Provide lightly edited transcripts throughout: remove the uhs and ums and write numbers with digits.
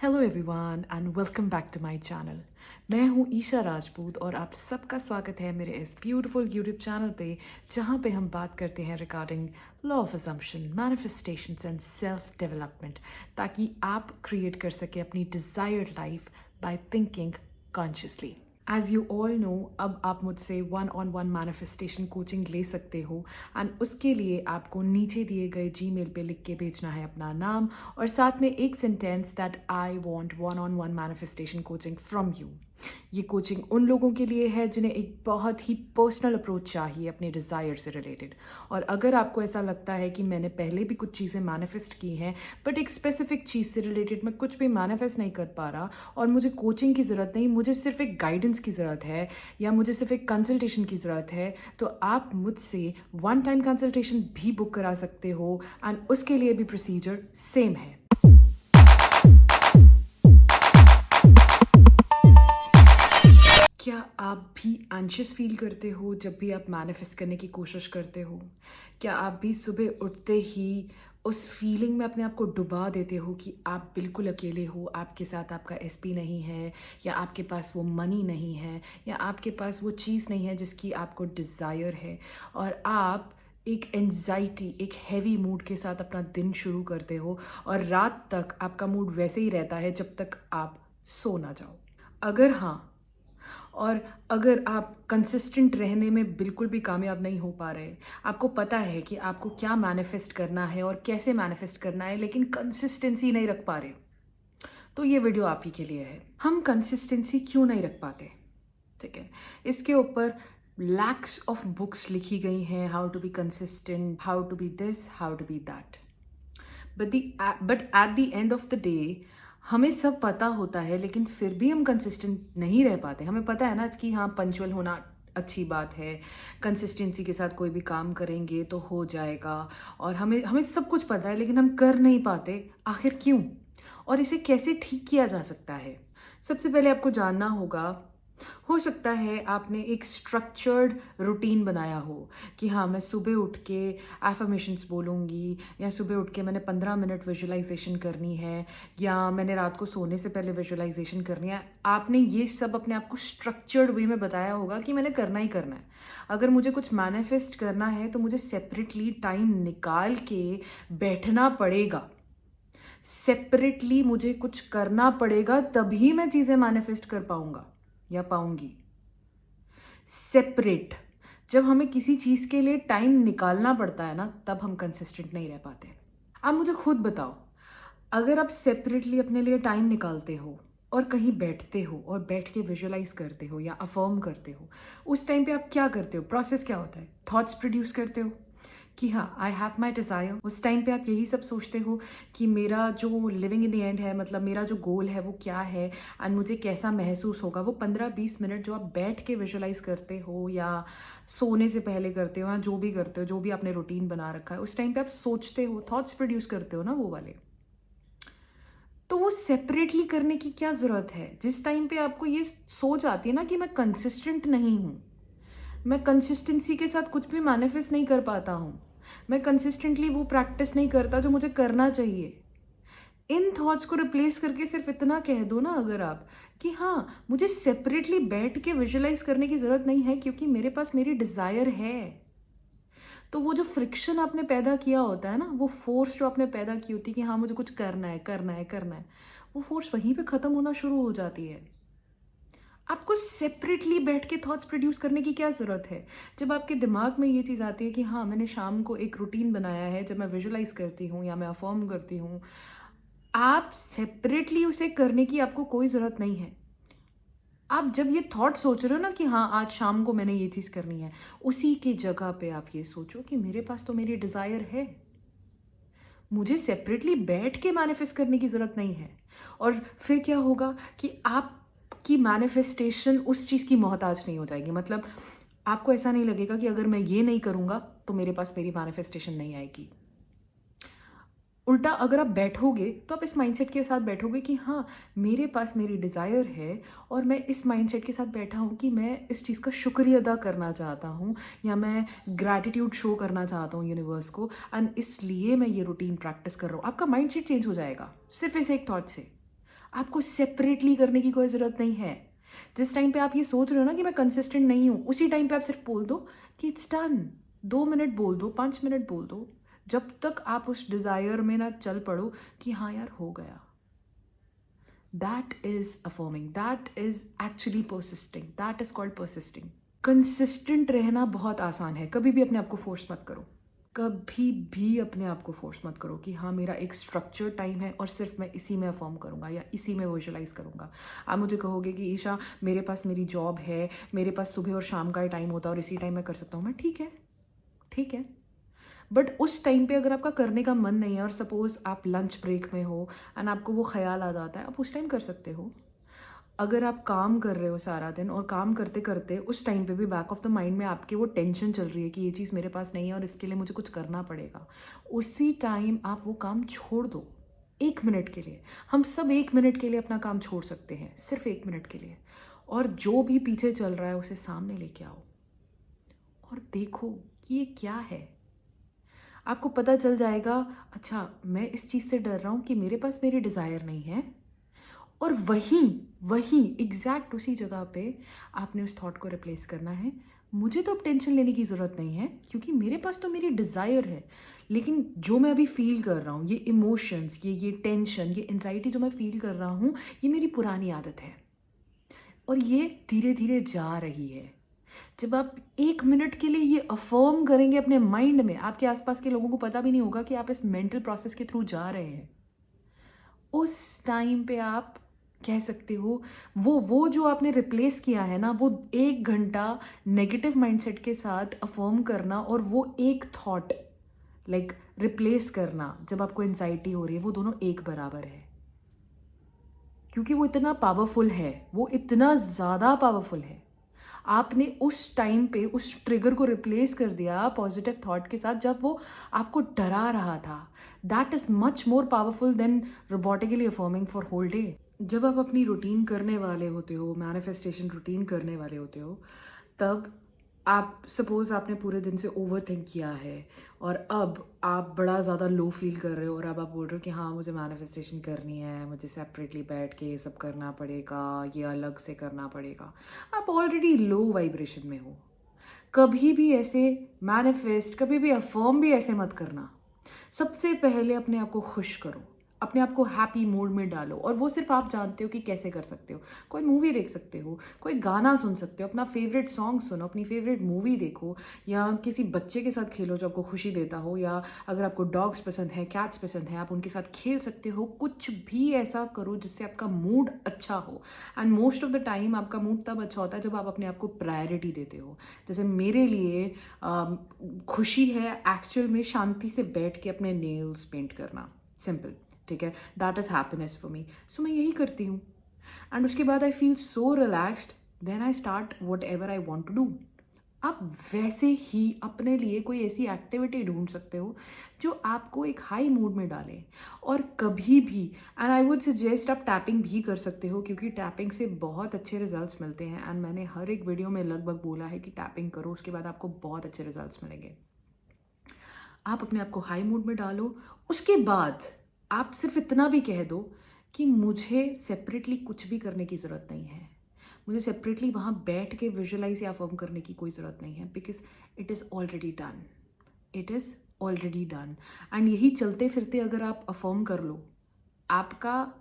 Hello everyone and welcome back to my channel. मैं हूँ ईशा राजपूत और आप सबका स्वागत है मेरे इस ब्यूटीफुल यूट्यूब चैनल पे, जहाँ पे हम बात करते हैं regarding law of assumption, manifestations and self development, ताकि आप क्रिएट कर सके अपनी desired life by thinking consciously. As you all know, अब आप मुझसे one on one manifestation coaching ले सकते हो एंड उसके लिए आपको नीचे दिए गए जीमेल पे लिख के भेजना है अपना नाम और साथ में एक sentence that I want one on one manifestation coaching from you. ये कोचिंग उन लोगों के लिए है जिन्हें एक बहुत ही पर्सनल अप्रोच चाहिए अपने डिज़ायर से रिलेटेड। और अगर आपको ऐसा लगता है कि मैंने पहले भी कुछ चीज़ें मैनिफेस्ट की हैं बट एक स्पेसिफिक चीज़ से रिलेटेड मैं कुछ भी मैनिफेस्ट नहीं कर पा रहा और मुझे कोचिंग की ज़रूरत नहीं, मुझे सिर्फ एक गाइडेंस की ज़रूरत है या मुझे सिर्फ एक कंसल्टेशन की ज़रूरत है, तो आप मुझसे वन टाइम कंसल्टेशन भी बुक करा सकते हो एंड उसके लिए भी प्रोसीजर सेम है। क्या आप भी एंशियस फील करते हो जब भी आप मैनिफेस्ट करने की कोशिश करते हो? क्या आप भी सुबह उठते ही उस फीलिंग में अपने आप को डुबा देते हो कि आप बिल्कुल अकेले हो, आपके साथ आपका एसपी नहीं है, या आपके पास वो मनी नहीं है, या आपके पास वो चीज़ नहीं है जिसकी आपको डिज़ायर है, और आप एक एंजाइटी, एक हैवी मूड के साथ अपना दिन शुरू करते हो और रात तक आपका मूड वैसे ही रहता है जब तक आप सो ना जाओ? अगर हाँ, और अगर आप कंसिस्टेंट रहने में बिल्कुल भी कामयाब नहीं हो पा रहे, आपको पता है कि आपको क्या मैनिफेस्ट करना है और कैसे मैनिफेस्ट करना है, लेकिन कंसिस्टेंसी नहीं रख पा रहे, तो ये वीडियो आप ही के लिए है। हम कंसिस्टेंसी क्यों नहीं रख पाते? ठीक है, इसके ऊपर लैक्स ऑफ बुक्स लिखी गई हैं, how to be consistent, how to be this, how to be that. But at the end of the day हमें सब पता होता है, लेकिन फिर भी हम कंसिस्टेंट नहीं रह पाते। हमें पता है ना कि हाँ, पंचुअल होना अच्छी बात है, कंसिस्टेंसी के साथ कोई भी काम करेंगे तो हो जाएगा, और हमें हमें सब कुछ पता है, लेकिन हम कर नहीं पाते। आखिर क्यों? और इसे कैसे ठीक किया जा सकता है? सबसे पहले आपको जानना होगा, हो सकता है आपने एक स्ट्रक्चर्ड रूटीन बनाया हो कि हाँ, मैं सुबह उठ के एफर्मेशंस बोलूँगी, या सुबह उठ के मैंने 15 मिनट विजुअलाइजेशन करनी है, या मैंने रात को सोने से पहले विजुअलाइजेशन करनी है। आपने ये सब अपने आप को स्ट्रक्चर्ड वे में बताया होगा कि मैंने करना ही करना है। अगर मुझे कुछ मैनिफेस्ट करना है तो मुझे सेपरेटली टाइम निकाल के बैठना पड़ेगा, सेपरेटली मुझे कुछ करना पड़ेगा, तभी मैं चीज़ें मैनिफेस्ट कर पाऊंगा या पाऊंगी। सेपरेट, जब हमें किसी चीज़ के लिए टाइम निकालना पड़ता है ना, तब हम कंसिस्टेंट नहीं रह पाते। आप मुझे खुद बताओ, अगर आप सेपरेटली अपने लिए टाइम निकालते हो और कहीं बैठते हो और बैठ के विजुअलाइज करते हो या अफर्म करते हो, उस टाइम पे आप क्या करते हो? प्रोसेस क्या होता है? थॉट्स प्रोड्यूस करते हो कि हाँ, आई हैव माई डिज़ायर। उस टाइम पे आप यही सब सोचते हो कि मेरा जो लिविंग इन द एंड है, मतलब मेरा जो गोल है वो क्या है एंड मुझे कैसा महसूस होगा। वो 15-20 मिनट जो आप बैठ के विजुअलाइज करते हो या सोने से पहले करते हो या जो भी करते हो, जो भी आपने रूटीन बना रखा है, उस टाइम पे आप सोचते हो, थॉट्स प्रोड्यूस करते हो ना, वो वाले। तो वो सेपरेटली करने की क्या ज़रूरत है? जिस टाइम पे आपको ये सोच आती है ना कि मैं कंसिस्टेंट नहीं हूँ, मैं कंसिस्टेंसी के साथ कुछ भी मैनिफेस्ट नहीं कर पाता हूँ, मैं कंसिस्टेंटली वो प्रैक्टिस नहीं करता जो मुझे करना चाहिए, इन थॉट्स को रिप्लेस करके सिर्फ इतना कह दो ना अगर आप, कि हाँ, मुझे सेपरेटली बैठ के विजुअलाइज करने की ज़रूरत नहीं है क्योंकि मेरे पास मेरी डिज़ायर है। तो वो जो फ्रिक्शन आपने पैदा किया होता है ना, वो फोर्स जो आपने पैदा की होती है कि हाँ, मुझे कुछ करना है, करना है, करना है, वो फोर्स वहीं पे ख़त्म होना शुरू हो जाती है। आपको सेपरेटली बैठ के थॉट्स प्रोड्यूस करने की क्या ज़रूरत है? जब आपके दिमाग में ये चीज़ आती है कि हाँ, मैंने शाम को एक रूटीन बनाया है जब मैं विजुअलाइज करती हूँ या मैं अफर्म करती हूँ, आप सेपरेटली उसे करने की आपको कोई ज़रूरत नहीं है। आप जब ये थॉट सोच रहे हो ना कि हाँ, आज शाम को मैंने ये चीज़ करनी है, उसी की जगह पे आप ये सोचो कि मेरे पास तो मेरी डिज़ायर है, मुझे सेपरेटली बैठ के मैनिफेस्ट करने की ज़रूरत नहीं है। और फिर क्या होगा कि आपकी मैनिफेस्टेशन उस चीज़ की मोहताज नहीं हो जाएगी। मतलब आपको ऐसा नहीं लगेगा कि अगर मैं ये नहीं करूँगा तो मेरे पास मेरी मैनिफेस्टेशन नहीं आएगी। उल्टा अगर आप बैठोगे तो आप इस माइंडसेट के साथ बैठोगे कि हाँ, मेरे पास मेरी डिज़ायर है और मैं इस माइंडसेट के साथ बैठा हूँ कि मैं इस चीज़ का शुक्रिया अदा करना चाहता हूँ या मैं ग्रैटिट्यूड शो करना चाहता हूँ यूनिवर्स को, एंड इसलिए मैं ये रूटीन प्रैक्टिस कर रहा हूँ। आपका माइंडसेट चेंज हो जाएगा सिर्फ इस एक थॉट से। आपको सेपरेटली करने की कोई ज़रूरत नहीं है। जिस टाइम पे आप ये सोच रहे हो ना कि मैं कंसिस्टेंट नहीं हूँ, उसी टाइम पे आप सिर्फ बोल दो कि इट्स डन। 2 मिनट बोल दो, 5 मिनट बोल दो, जब तक आप उस डिज़ायर में ना चल पड़ो कि हाँ यार हो गया। That is affirming, that is actually persisting, that is called persisting. Consistent रहना बहुत आसान है, कभी भी अपने आप को फोर्स मत करो। कभी भी अपने आप को फोर्स मत करो कि हाँ मेरा एक स्ट्रक्चर टाइम है और सिर्फ मैं इसी में अफर्म करूँगा या इसी में विजुअलाइज करूँगा। आप मुझे कहोगे कि ईशा मेरे पास मेरी जॉब है, मेरे पास सुबह और शाम का टाइम होता है और इसी टाइम मैं कर सकता हूँ। मैं ठीक है, ठीक है, बट उस टाइम पे अगर आपका करने का मन नहीं है और सपोज आप लंच ब्रेक में हो एंड आपको वो ख्याल आ जाता है, आप उस टाइम कर सकते हो। अगर आप काम कर रहे हो सारा दिन और काम करते करते उस टाइम पे भी बैक ऑफ द माइंड में आपके वो टेंशन चल रही है कि ये चीज़ मेरे पास नहीं है और इसके लिए मुझे कुछ करना पड़ेगा, उसी टाइम आप वो काम छोड़ दो 1 मिनट के लिए। हम सब 1 मिनट के लिए अपना काम छोड़ सकते हैं, सिर्फ 1 मिनट के लिए, और जो भी पीछे चल रहा है उसे सामने लेके आओ और देखो कि ये क्या है। आपको पता चल जाएगा, अच्छा मैं इस चीज़ से डर रहा हूँ कि मेरे पास मेरी डिज़ायर नहीं है, और वहीं वहीं एग्जैक्ट उसी जगह पे आपने उस थॉट को रिप्लेस करना है, मुझे तो अब टेंशन लेने की ज़रूरत नहीं है क्योंकि मेरे पास तो मेरी डिज़ायर है। लेकिन जो मैं अभी फील कर रहा हूँ, ये इमोशंस, ये टेंशन, ये एनजाइटी जो मैं फील कर रहा हूँ, ये मेरी पुरानी आदत है और ये धीरे धीरे जा रही है। जब आप 1 मिनट के लिए ये अफर्म करेंगे अपने माइंड में, आपके आसपास के लोगों को पता भी नहीं होगा कि आप इस मेंटल प्रोसेस के थ्रू जा रहे हैं। उस टाइम पे आप कह सकते हो वो जो आपने रिप्लेस किया है ना, वो 1 घंटा नेगेटिव माइंडसेट के साथ अफर्म करना और वो एक थॉट लाइक रिप्लेस करना जब आपको एंजाइटी हो रही है, वो दोनों एक बराबर है। क्योंकि वो इतना पावरफुल है, वो इतना ज़्यादा पावरफुल है। आपने उस टाइम पे उस ट्रिगर को रिप्लेस कर दिया पॉजिटिव थॉट के साथ जब वो आपको डरा रहा था। That is much more powerful than robotically affirming for whole day. जब आप अपनी रूटीन करने वाले होते हो, मैनिफेस्टेशन रूटीन करने वाले होते हो, तब आप सपोज़ आपने पूरे दिन से ओवर थिंक किया है और अब आप बड़ा ज़्यादा लो फील कर रहे हो और अब आप बोल रहे हो कि हाँ मुझे मैनिफेस्टेशन करनी है, मुझे सेपरेटली बैठ के ये सब करना पड़ेगा, ये अलग से करना पड़ेगा। आप ऑलरेडी लो वाइब्रेशन में हो। कभी भी ऐसे मैनिफेस्ट, कभी भी अफर्म भी ऐसे मत करना। सबसे पहले अपने आप को खुश करो, अपने आप को हैप्पी मूड में डालो, और वो सिर्फ आप जानते हो कि कैसे कर सकते हो। कोई मूवी देख सकते हो, कोई गाना सुन सकते हो, अपना फेवरेट सॉन्ग सुनो, अपनी फेवरेट मूवी देखो, या किसी बच्चे के साथ खेलो जो आपको खुशी देता हो, या अगर आपको डॉग्स पसंद है, कैट्स पसंद है, आप उनके साथ खेल सकते हो। कुछ भी ऐसा करो जिससे आपका मूड अच्छा हो। And most of the time आपका मूड तब अच्छा होता है जब आप अपने आप को प्रायोरिटी देते हो। जैसे मेरे लिए खुशी है एक्चुअल में शांति से बैठ के अपने नेल्स पेंट करना, सिंपल, ठीक है। That is happiness for me, so मैं यही करती हूँ। एंड उसके बाद I feel so relaxed, then I start whatever I want to do. आप वैसे ही अपने लिए कोई ऐसी एक्टिविटी ढूंढ सकते हो जो आपको एक हाई मूड में डाले। और कभी भी, एंड आई वुड सजेस्ट आप टैपिंग भी कर सकते हो क्योंकि टैपिंग से बहुत अच्छे रिजल्ट्स मिलते हैं। एंड मैंने हर एक वीडियो में लगभग बोला है कि टैपिंग करो, उसके बाद आपको बहुत अच्छे रिजल्ट्स मिलेंगे। आप अपने आप को हाई मूड में डालो। उसके बाद आप सिर्फ इतना भी कह दो कि मुझे सेपरेटली कुछ भी करने की ज़रूरत नहीं है, मुझे सेपरेटली वहाँ बैठ के विजुअलाइज या अफर्म करने की कोई ज़रूरत नहीं है, because it is already done, it is already done. And यही चलते फिरते अगर आप अफर्म कर लो, आपका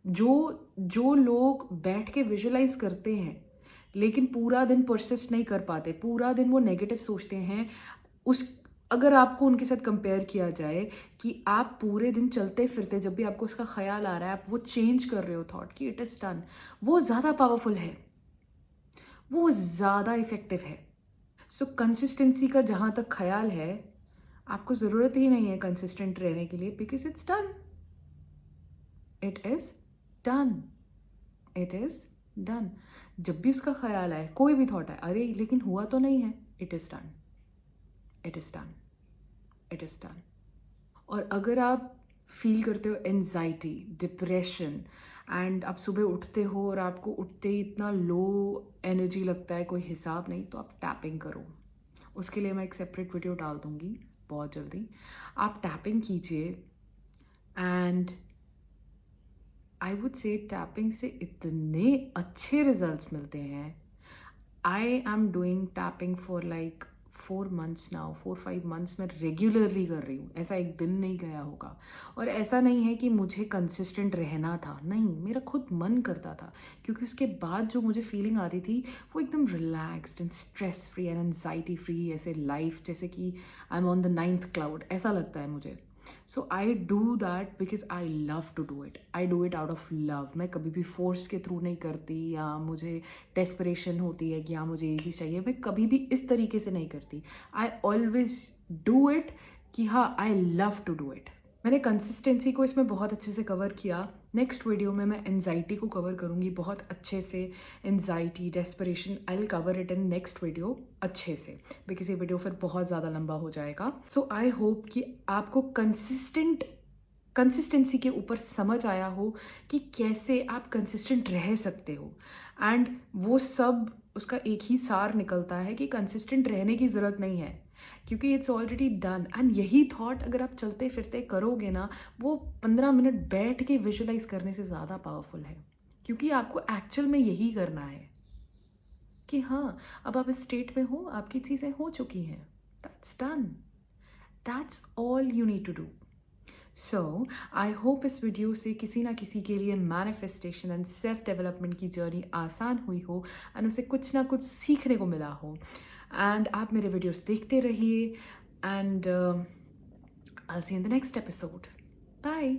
जो जो लोग बैठ के विजुअलाइज करते हैं लेकिन पूरा दिन परसिस्ट नहीं कर पाते, पूरा दिन वो नेगेटिव सोचते हैं, उस अगर आपको उनके साथ कंपेयर किया जाए कि आप पूरे दिन चलते फिरते जब भी आपको उसका ख्याल आ रहा है आप वो चेंज कर रहे हो थॉट कि इट इज़ डन, वो ज़्यादा पावरफुल है, वो ज़्यादा इफेक्टिव है। सो कंसिस्टेंसी का जहाँ तक ख्याल है, आपको ज़रूरत ही नहीं है कंसिस्टेंट रहने के लिए, because it's done, it is done, it is done. जब भी उसका ख्याल आए, कोई भी थॉट आए, अरे लेकिन हुआ तो नहीं है, it is done, it is done, it is done. और अगर आप फील करते हो एनजाइटी, डिप्रेशन, एंड आप सुबह उठते हो और आपको उठते ही इतना लो एनर्जी लगता है कोई हिसाब नहीं, तो आप टैपिंग करो। उसके लिए मैं एक सेपरेट वीडियो डाल दूँगी बहुत जल्दी। आप टैपिंग कीजिए and I would say tapping से इतने अच्छे रिजल्ट्स मिलते हैं. I am doing tapping for like 4 months now, 4-5 months मैं रेगुलरली कर रही हूँ. ऐसा एक दिन नहीं गया होगा. और ऐसा नहीं है कि मुझे कंसिस्टेंट रहना था, नहीं, मेरा खुद मन करता था. क्योंकि उसके बाद जो मुझे फीलिंग आती थी वो एकदम relaxed and stress free and anxiety free, ऐसे लाइफ जैसे कि I am on the 9th cloud, ऐसा लगता है मुझे. So I do that because I love to do it. I do it out of love. मैं कभी भी फोर्स के थ्रू नहीं करती, या मुझे डेस्परेशन होती है कि हाँ मुझे ये चीज़ चाहिए. मैं कभी भी इस तरीके से नहीं करती. आई ऑलवेज डू इट कि हाँ I love to do it. मैंने कंसिस्टेंसी को इसमें बहुत अच्छे से कवर किया. नेक्स्ट वीडियो में मैं एनजाइटी को कवर करूँगी बहुत अच्छे से. Anxiety, desperation, I will cover it in next video अच्छे से, बिकॉज ये वीडियो फिर बहुत ज़्यादा लंबा हो जाएगा. सो आई होप कि आपको कंसिस्टेंसी के ऊपर समझ आया हो कि कैसे आप कंसिस्टेंट रह सकते हो. एंड वो सब उसका एक ही सार निकलता है कि कंसिस्टेंट रहने की ज़रूरत नहीं है, क्योंकि इट्स ऑलरेडी डन. एंड यही थॉट अगर आप चलते फिरते करोगे ना, वो 15 मिनट बैठ के विजुलाइज करने से ज़्यादा पावरफुल है. क्योंकि आपको एक्चुअल में यही करना है कि हाँ अब आप इस स्टेट में हो, आपकी चीज़ें हो चुकी हैं, that's done, that's all you need to do. So I hope इस वीडियो से किसी ना किसी के लिए मैनिफेस्टेशन एंड सेल्फ डेवलपमेंट की जर्नी आसान हुई हो एंड उसे कुछ ना कुछ सीखने को मिला हो. एंड आप मेरे वीडियोस देखते रहिए and I will see in the next episode. Bye.